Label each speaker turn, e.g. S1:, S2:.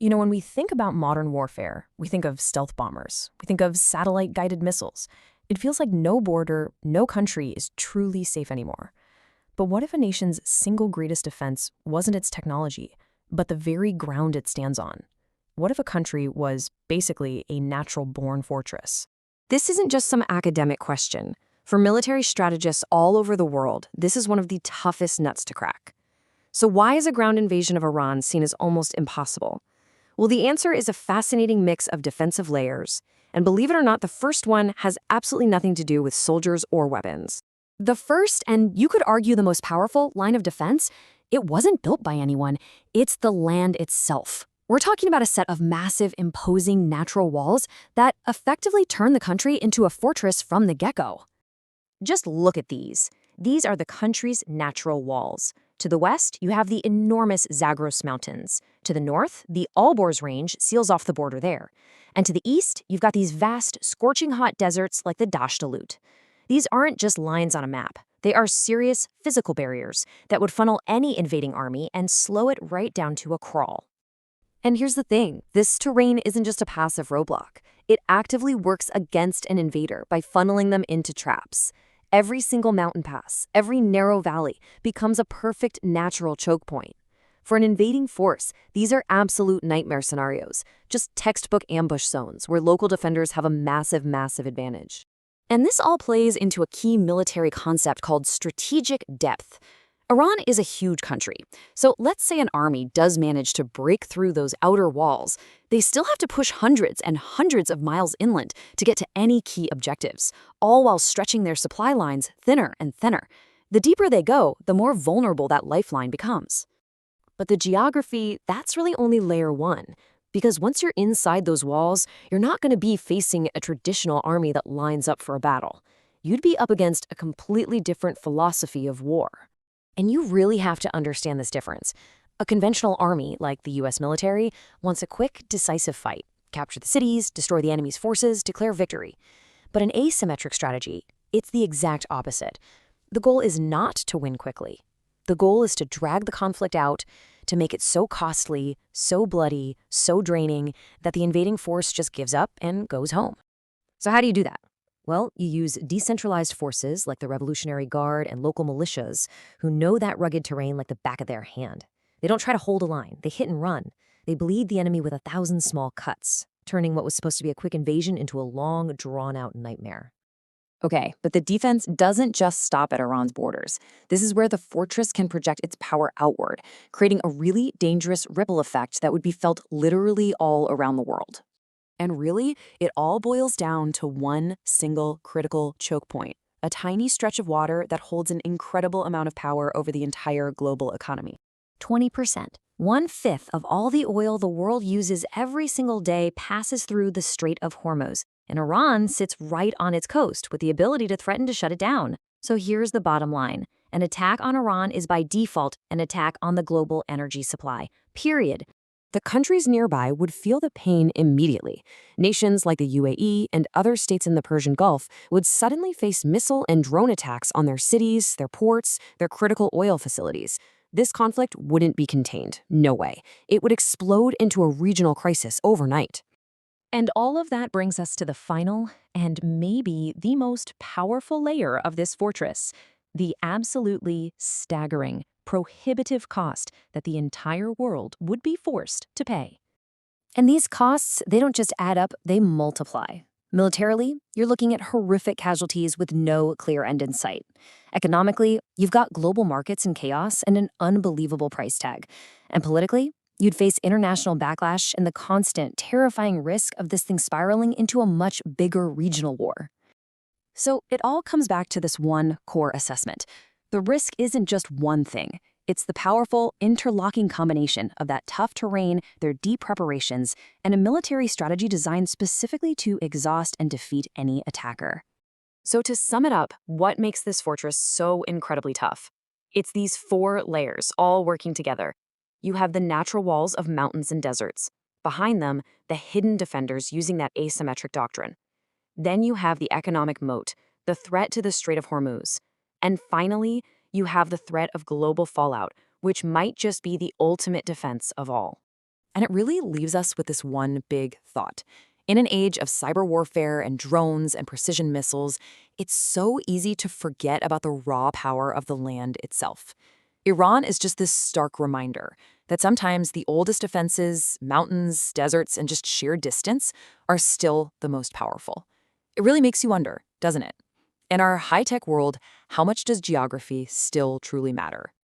S1: When we think about modern warfare, we think of stealth bombers, we think of satellite-guided missiles. It feels like no border, no country is truly safe anymore. But what if a nation's single greatest defense wasn't its technology, but the very ground it stands on? What if a country was basically a natural-born fortress?
S2: This isn't just some academic question. For military strategists all over the world, this is one of the toughest nuts to crack. So why is a ground invasion of Iran seen as almost impossible? Well, the answer is a fascinating mix of defensive layers. And believe it or not, the first one has absolutely nothing to do with soldiers or weapons. The first, and you could argue the most powerful, line of defense, it wasn't built by anyone. It's the land itself. We're talking about a set of massive, imposing natural walls that effectively turn the country into a fortress from the get-go. Just look at these. These are the country's natural walls. To the west, you have the enormous Zagros Mountains. To the north, the Elburz Range seals off the border there. And to the east, you've got these vast, scorching hot deserts like the Dasht-e Lut. These aren't just lines on a map. They are serious physical barriers that would funnel any invading army and slow it right down to a crawl. And here's the thing, this terrain isn't just a passive roadblock. It actively works against an invader by funneling them into traps. Every single mountain pass, every narrow valley becomes a perfect natural choke point. For an invading force, these are absolute nightmare scenarios, just textbook ambush zones where local defenders have a massive advantage. And this all plays into a key military concept called strategic depth. Iran is a huge country, so let's say an army does manage to break through those outer walls. They still have to push hundreds and hundreds of miles inland to get to any key objectives, all while stretching their supply lines thinner and thinner. The deeper they go, the more vulnerable that lifeline becomes. But the geography, that's really only layer one. Because once you're inside those walls, you're not going to be facing a traditional army that lines up for a battle. You'd be up against a completely different philosophy of war. And you really have to understand this difference. A conventional army, like the US military, wants a quick, decisive fight. Capture the cities, destroy the enemy's forces, declare victory. But an asymmetric strategy, it's the exact opposite. The goal is not to win quickly. The goal is to drag the conflict out, to make it so costly, so bloody, so draining, that the invading force just gives up and goes home. So how do you do that? Well, you use decentralized forces like the Revolutionary Guard and local militias who know that rugged terrain like the back of their hand. They don't try to hold a line, they hit and run. They bleed the enemy with 1,000 small cuts, turning what was supposed to be a quick invasion into a long, drawn-out nightmare. Okay, but the defense doesn't just stop at Iran's borders. This is where the fortress can project its power outward, creating a really dangerous ripple effect that would be felt literally all around the world. And really, it all boils down to one single critical choke point, a tiny stretch of water that holds an incredible amount of power over the entire global economy. 20%. 1/5 of all the oil the world uses every single day passes through the Strait of Hormuz, and Iran sits right on its coast with the ability to threaten to shut it down. So here's the bottom line. An attack on Iran is by default an attack on the global energy supply, period. The countries nearby would feel the pain immediately. Nations like the UAE and other states in the Persian Gulf would suddenly face missile and drone attacks on their cities, their ports, their critical oil facilities. This conflict wouldn't be contained. No way. It would explode into a regional crisis overnight. And all of that brings us to the final and maybe the most powerful layer of this fortress, the absolutely staggering, prohibitive cost that the entire world would be forced to pay. And these costs, they don't just add up, they multiply. Militarily, you're looking at horrific casualties with no clear end in sight. Economically, you've got global markets in chaos and an unbelievable price tag. And politically, you'd face international backlash and the constant, terrifying risk of this thing spiraling into a much bigger regional war. So it all comes back to this one core assessment. The risk isn't just one thing. It's the powerful, interlocking combination of that tough terrain, their deep preparations, and a military strategy designed specifically to exhaust and defeat any attacker. So to sum it up, what makes this fortress so incredibly tough? It's these 4 layers all working together. You have the natural walls of mountains and deserts. Behind them, the hidden defenders using that asymmetric doctrine. Then you have the economic moat, the threat to the Strait of Hormuz. And finally, you have the threat of global fallout, which might just be the ultimate defense of all. And it really leaves us with this one big thought. In an age of cyber warfare and drones and precision missiles, it's so easy to forget about the raw power of the land itself. Iran is just this stark reminder that sometimes the oldest defenses, mountains, deserts, and just sheer distance are still the most powerful. It really makes you wonder, doesn't it? In our high-tech world, how much does geography still truly matter?